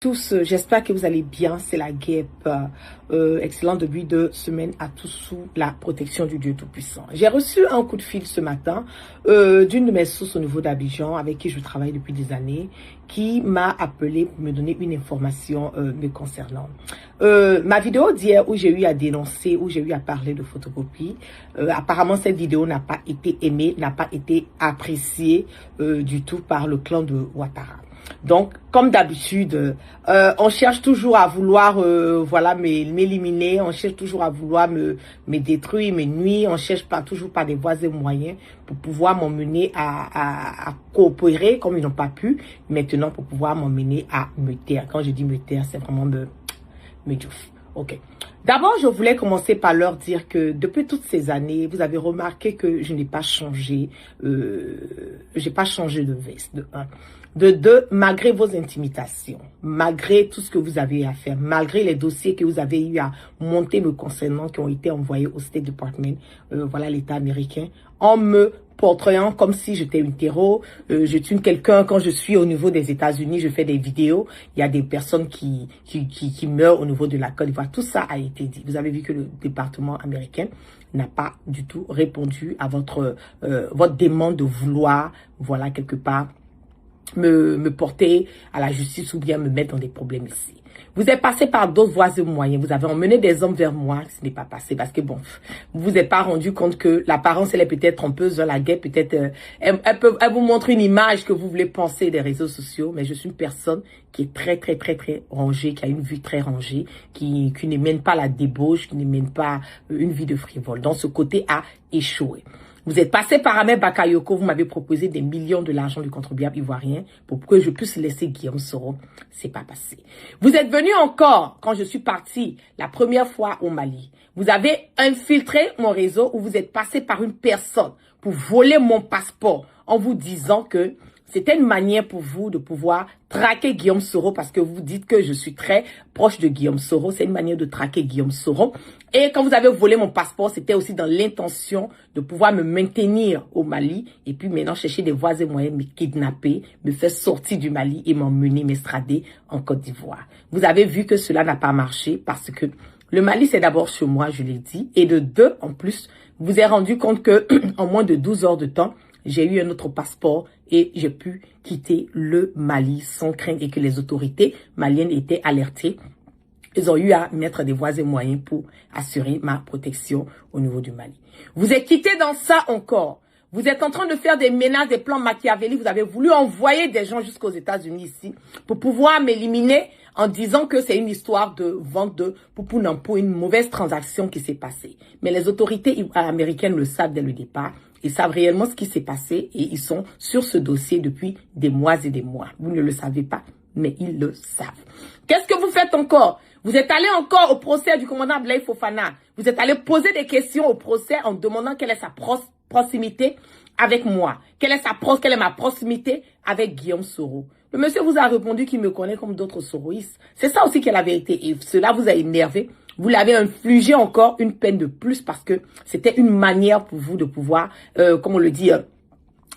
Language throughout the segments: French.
Tous, j'espère que vous allez bien. C'est la guêpe. Excellent début de semaine à tous sous la protection du Dieu Tout-Puissant. J'ai reçu un coup de fil ce matin d'une de mes sources au niveau d'Abidjan avec qui je travaille depuis des années, qui m'a appelé pour me donner une information me concernant. Ma vidéo d'hier où j'ai eu à dénoncer, où j'ai eu à parler de photocopie, apparemment cette vidéo n'a pas été aimée, n'a pas été appréciée du tout par le clan de Ouattara. Donc, comme d'habitude, on cherche toujours à vouloir voilà, m'éliminer, on cherche toujours à vouloir me détruire, me nuire, on cherche toujours par des voies et moyens pour pouvoir m'emmener à coopérer comme ils n'ont pas pu, maintenant pour pouvoir m'emmener à me taire. Quand je dis me taire, c'est vraiment me diouf. Ok. D'abord, je voulais commencer par leur dire que depuis toutes ces années, vous avez remarqué que je n'ai pas changé, j'ai pas changé de veste, de un. De deux, malgré vos intimidations, malgré tout ce que vous avez à faire, malgré les dossiers que vous avez eu à monter me concernant, qui ont été envoyés au State Department, voilà l'État américain, en me portrayant comme si j'étais une terreau, je tue quelqu'un quand je suis au niveau des États-Unis, je fais des vidéos, il y a des personnes qui meurent au niveau de la Côte d'Ivoire. Tout ça a été dit. Vous avez vu que le département américain n'a pas du tout répondu à votre demande de vouloir, voilà, quelque part, me porter à la justice ou bien me mettre dans des problèmes ici. Vous êtes passé par d'autres voies et moyens. Vous avez emmené des hommes vers moi. Ce n'est pas passé parce que bon, vous vous êtes pas rendu compte que l'apparence, elle est peut-être trompeuse. La guerre, peut-être, elle vous montre une image que vous voulez penser des réseaux sociaux. Mais je suis une personne qui est très rangée, qui a une vie très rangée, qui ne mène pas la débauche, qui ne mène pas une vie de frivole. Donc, ce côté a échoué. Vous êtes passé par Ahmed Bakayoko, vous m'avez proposé des millions de l'argent du contribuable ivoirien pour que je puisse laisser Guillaume Soro. C'est pas passé. Vous êtes venu encore quand je suis partie la première fois au Mali. Vous avez infiltré mon réseau où vous êtes passé par une personne pour voler mon passeport en vous disant que c'était une manière pour vous de pouvoir traquer Guillaume Soro parce que vous dites que je suis très proche de Guillaume Soro. C'est une manière de traquer Guillaume Soro. Et quand vous avez volé mon passeport, c'était aussi dans l'intention de pouvoir me maintenir au Mali et puis maintenant chercher des voies et moyens, me kidnapper, me faire sortir du Mali et m'emmener, m'estrader en Côte d'Ivoire. Vous avez vu que cela n'a pas marché parce que le Mali, c'est d'abord chez moi, je l'ai dit. Et de deux, en plus, vous avez rendu compte que en moins de 12 heures de temps, j'ai eu un autre passeport et j'ai pu quitter le Mali sans crainte et que les autorités maliennes étaient alertées. Ils ont eu à mettre des voies et moyens pour assurer ma protection au niveau du Mali. Vous êtes quitté dans ça encore. Vous êtes en train de faire des menaces, des plans machiavéliques. Vous avez voulu envoyer des gens jusqu'aux États-Unis ici pour pouvoir m'éliminer en disant que c'est une histoire de vente de poupounam pour une mauvaise transaction qui s'est passée. Mais les autorités américaines le savent dès le départ. Ils savent réellement ce qui s'est passé et ils sont sur ce dossier depuis des mois et des mois. Vous ne le savez pas, mais ils le savent. Qu'est-ce que vous faites encore? Vous êtes allé encore au procès du commandant Blaise Fofana. Vous êtes allé poser des questions au procès en demandant quelle est sa proximité avec moi. Quelle est ma proximité avec Guillaume Soro. Le monsieur vous a répondu qu'il me connaît comme d'autres soroïstes. C'est ça aussi qui est la vérité. Et cela vous a énervé. Vous l'avez infligé encore une peine de plus parce que c'était une manière pour vous de pouvoir, comme on le dit,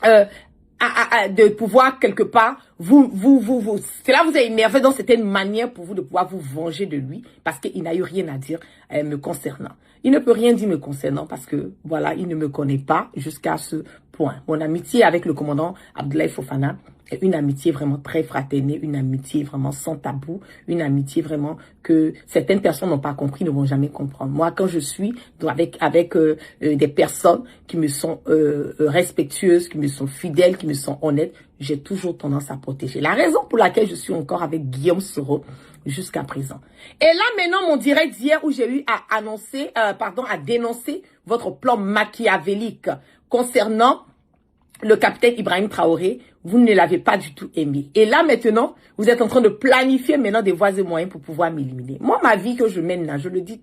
de pouvoir quelque part, cela vous a énervé, donc c'était une manière pour vous de pouvoir vous venger de lui parce qu'il n'a eu rien à dire me concernant. Il ne peut rien dire me concernant parce que, voilà, il ne me connaît pas jusqu'à ce point. Mon amitié avec le commandant Abdoulaye Fofana est une amitié vraiment très fraternelle, une amitié vraiment sans tabou, une amitié vraiment que certaines personnes n'ont pas compris, ne vont jamais comprendre. Moi, quand je suis avec des personnes qui me sont respectueuses, qui me sont fidèles, qui me sont honnêtes, j'ai toujours tendance à protéger. La raison pour laquelle je suis encore avec Guillaume Soro jusqu'à présent. Et là, maintenant, mon direct d'hier où j'ai eu à à dénoncer votre plan machiavélique concernant le capitaine Ibrahim Traoré, vous ne l'avez pas du tout aimé. Et là, maintenant, vous êtes en train de planifier maintenant des voies et moyens pour pouvoir m'éliminer. Moi, ma vie que je mène là, je le dis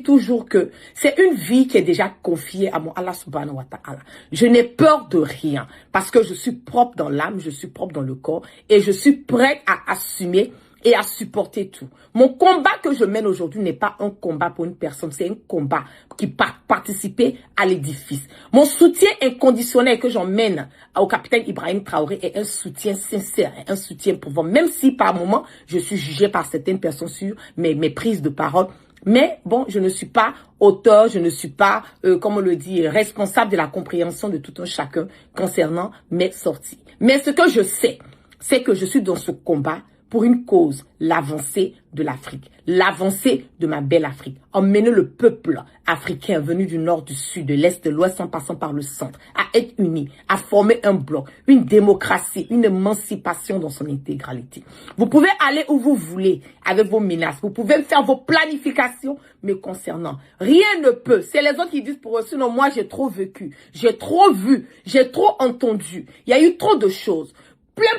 toujours que c'est une vie qui est déjà confiée à mon Allah subhanahu wa ta'ala. Je n'ai peur de rien parce que je suis propre dans l'âme, je suis propre dans le corps et je suis prête à assumer et à supporter tout. Mon combat que je mène aujourd'hui n'est pas un combat pour une personne, c'est un combat qui participer à l'édifice. Mon soutien inconditionnel que j'emmène au capitaine Ibrahim Traoré est un soutien sincère, un soutien profond, même si par moment je suis jugée par certaines personnes sur mes prises de parole. Mais bon, je ne suis pas auteur, je ne suis pas, comme on le dit, responsable de la compréhension de tout un chacun concernant mes sorties. Mais ce que je sais, c'est que je suis dans ce combat pour une cause, l'avancée de l'Afrique, l'avancée de ma belle Afrique. Emmener le peuple africain venu du nord, du sud, de l'est, de l'ouest, en passant par le centre, à être unis, à former un bloc, une démocratie, une émancipation dans son intégralité. Vous pouvez aller où vous voulez avec vos menaces, vous pouvez faire vos planifications me concernant. Rien ne peut. C'est les autres qui disent pour eux, sinon moi j'ai trop vécu, j'ai trop vu, j'ai trop entendu. Il y a eu trop de choses,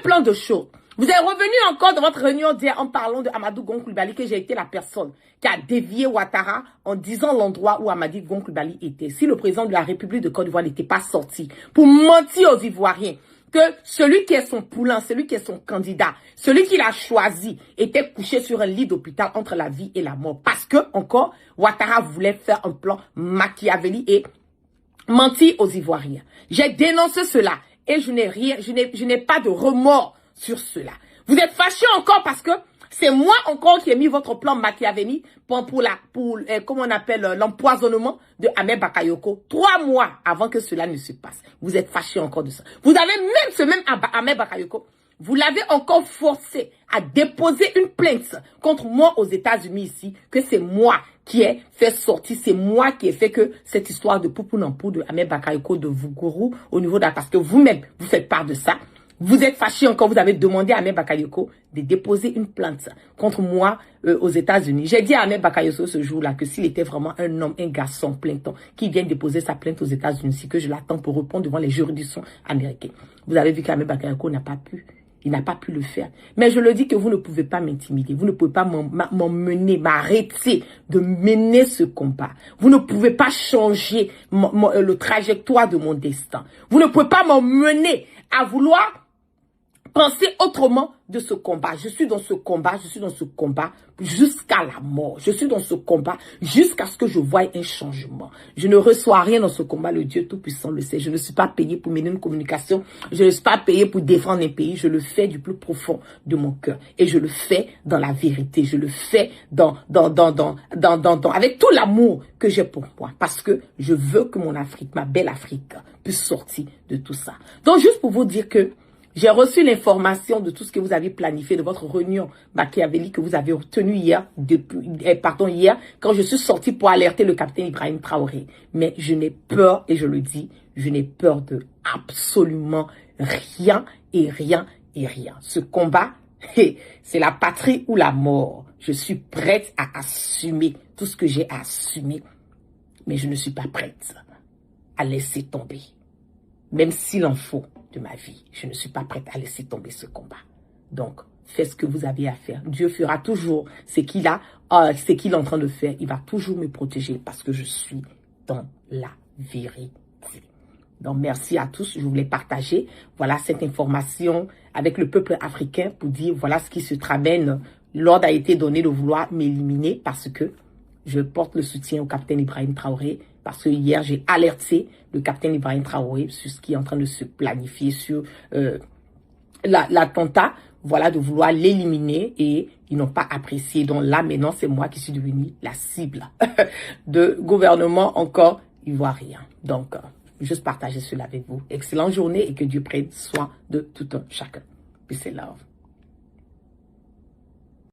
plein de choses. Vous êtes revenu encore dans votre réunion d'hier en parlant de Amadou Gon Coulibaly, que j'ai été la personne qui a dévié Ouattara en disant l'endroit où Amadou Gon Coulibaly était. Si le président de la République de Côte d'Ivoire n'était pas sorti pour mentir aux Ivoiriens que celui qui est son poulain, celui qui est son candidat, celui qu'il a choisi était couché sur un lit d'hôpital entre la vie et la mort. Parce que, encore, Ouattara voulait faire un plan machiavélique et mentir aux Ivoiriens. J'ai dénoncé cela et je n'ai pas de remords sur cela. Vous êtes fâchés encore parce que c'est moi encore qui ai mis votre plan machiavélique pour comment on appelle l'empoisonnement de Ahmed Bakayoko 3 mois avant que cela ne se passe. Vous êtes fâchés encore de ça. Vous avez même ce même Ahmed Bakayoko, vous l'avez encore forcé à déposer une plainte contre moi aux États-Unis ici, que c'est moi qui ai fait sortir, c'est moi qui ai fait que cette histoire de Poupou Nampou de Ahmed Bakayoko de Vougourou au niveau de parce que vous-même, vous faites part de ça. Vous êtes fâchés encore, vous avez demandé à Ahmed Bakayoko de déposer une plainte contre moi aux États-Unis. J'ai dit à Ahmed Bakayoko ce jour-là que s'il était vraiment un homme, un garçon plein temps, qui vient déposer sa plainte aux États-Unis, c'est que je l'attends pour répondre devant les juridictions américaines. Vous avez vu qu'Ahmed Bakayoko n'a pas pu. Il n'a pas pu le faire. Mais je le dis que vous ne pouvez pas m'intimider. Vous ne pouvez pas m'emmener, m'arrêter de mener ce combat. Vous ne pouvez pas changer le trajectoire de mon destin. Vous ne pouvez pas m'emmener à vouloir penser autrement de ce combat. Je suis dans ce combat, jusqu'à la mort. Je suis dans ce combat jusqu'à ce que je voie un changement. Je ne reçois rien dans ce combat, le Dieu Tout-Puissant le sait. Je ne suis pas payé pour mener une communication. Je ne suis pas payé pour défendre un pays. Je le fais du plus profond de mon cœur. Et je le fais dans la vérité. Je le fais avec tout l'amour que j'ai pour moi. Parce que je veux que mon Afrique, ma belle Afrique, puisse sortir de tout ça. Donc, juste pour vous dire que j'ai reçu l'information de tout ce que vous avez planifié, de votre réunion machiavélique que vous avez obtenue hier, hier, quand je suis sorti pour alerter le capitaine Ibrahim Traoré. Mais je n'ai peur, et je le dis, je n'ai peur de absolument rien et rien et rien. Ce combat, c'est la patrie ou la mort. Je suis prête à assumer tout ce que j'ai à assumer, mais je ne suis pas prête à laisser tomber. Même s'il en faut de ma vie, je ne suis pas prête à laisser tomber ce combat. Donc, faites ce que vous avez à faire. Dieu fera toujours ce qu'il est en train de faire. Il va toujours me protéger parce que je suis dans la vérité. Donc, merci à tous. Je voulais partager, voilà, cette information avec le peuple africain pour dire, voilà ce qui se tramène. L'ordre a été donné de vouloir m'éliminer parce que je porte le soutien au capitaine Ibrahim Traoré. Parce que hier, j'ai alerté le capitaine Ibrahim Traoré sur ce qui est en train de se planifier sur l'attentat, voilà, de vouloir l'éliminer et ils n'ont pas apprécié. Donc là, maintenant, c'est moi qui suis devenue la cible de gouvernement encore ivoirien. Donc, juste partager cela avec vous. Excellente journée et que Dieu prenne soin de tout un chacun. Peace and love.